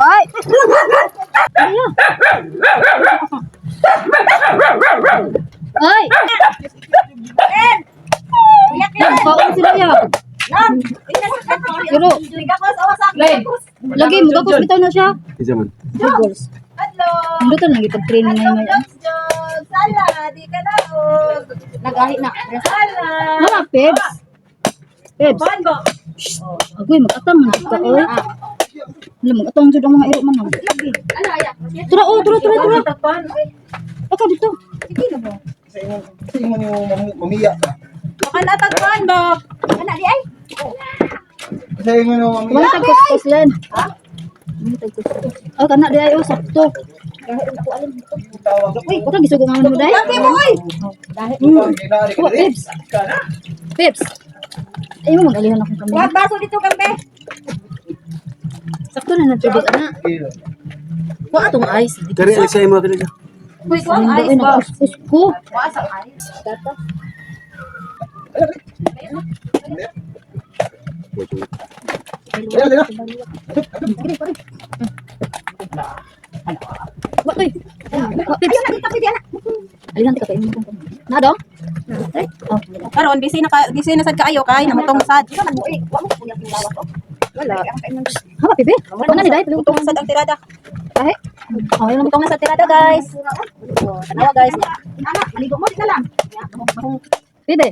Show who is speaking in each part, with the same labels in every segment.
Speaker 1: Ay! Ay! Kaon sila ya. Pero, lagi mo gagos bitaw na siya.
Speaker 2: Isa man.
Speaker 1: Gagos.
Speaker 3: Hello.
Speaker 1: Luto na kita training ngayon.
Speaker 3: Sala, di ka na.
Speaker 1: Nagahi na.
Speaker 3: Sala.
Speaker 1: Mga pebs. Pebs.
Speaker 3: Bonbo.
Speaker 1: Agoy, mag-atang man ka oy. Alam mo, atang jud ang mga iro man.
Speaker 3: Ano aya?
Speaker 1: Tura. Aka dito.
Speaker 2: Kasi mo yung mamiya ka.
Speaker 3: Makala tagpan ba? Ana di ay.
Speaker 2: Kasi mo yung mamiya.
Speaker 1: Kumain tagkos yan. Oh, kana di ayo sakto. Uy, wala gisugo nga mo dai.
Speaker 3: Kape mo oy.
Speaker 1: Oh, Peps. Peps. Ay mo magalihan ako kami.
Speaker 3: Wag baso dito kambe.
Speaker 1: Sakto na natubig ana. Wa atong ice.
Speaker 2: Dari isa mo dili.
Speaker 3: Uy, so
Speaker 1: Ang
Speaker 3: ice
Speaker 1: ice
Speaker 3: ba?
Speaker 1: Usko.
Speaker 3: Wa sa ice.
Speaker 1: Data. Wa toy. Wa Peps. Ayun ka kainin ko. Na do? Oh.
Speaker 3: Karon busy na sad kaayo kay namutong sad. Wala.
Speaker 1: Haba pibe. Ano ni dai?
Speaker 3: Namutong sad ang tirada.
Speaker 1: Kahe. Oh, ayun
Speaker 3: Namutong na sa tirada guys. Tanawa guys. Ana, maligo mo di na lang.
Speaker 1: pibe.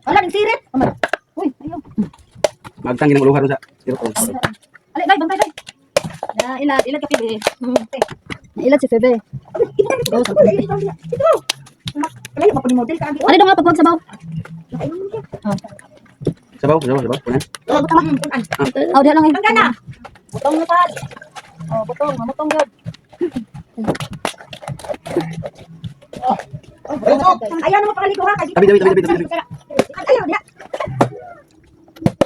Speaker 3: Wala ning sirit. Uy, ayo.
Speaker 2: Magtangin ng uluhan sa.
Speaker 3: Ali, dai bantay dai.
Speaker 1: Na ilat ka pibe. Na ilat si pibe. Daw sa pibe.
Speaker 3: Ito. Kaya pa ni model ka agi.
Speaker 1: Ano daw nga pagpag sabaw? Oh.
Speaker 2: Sabaw. Kunan.
Speaker 1: Oh, diha lang eh.
Speaker 3: Ang gana. Butong na pad. Oh, butong yun. Ayaw na mapakaligo ha.
Speaker 2: Tabi.
Speaker 3: Ayaw dia.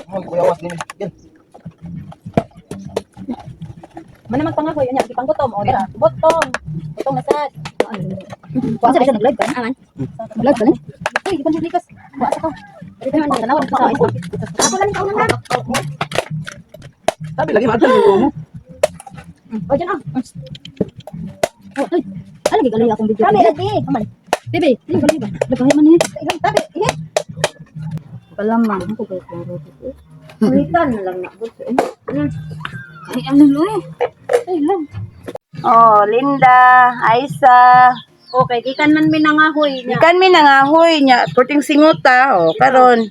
Speaker 2: Mo kuyawas din. Yan.
Speaker 3: Mana magpangakoy nya gipanggutom o dira. Butong na sad.
Speaker 1: Kuha sa nag-live ka? Aman. Nag-live ka na?
Speaker 3: Uy, di pa likas. Wa sa ko. Dito man tanaw sa ice. Ako lang ikaw lang.
Speaker 2: Tabi lagi magtangin mo.
Speaker 3: O diyan ah.
Speaker 1: Oh, ay. Ano gigalay akong video?
Speaker 3: Kami lagi.
Speaker 1: Aman. Pibe, ini galay ba? Lagahay man eh.
Speaker 3: Ilang tabi. Ihe.
Speaker 1: Kalamang ako kay klaro dito.
Speaker 3: Ulitan na lang na.
Speaker 1: Ay, ano lo eh. Ay, lang.
Speaker 3: Oh, Linda, Aisa. Okay, gikan man mi nangahoy niya. Gikan mi nangahoy niya. Puting singuta, oh, karon.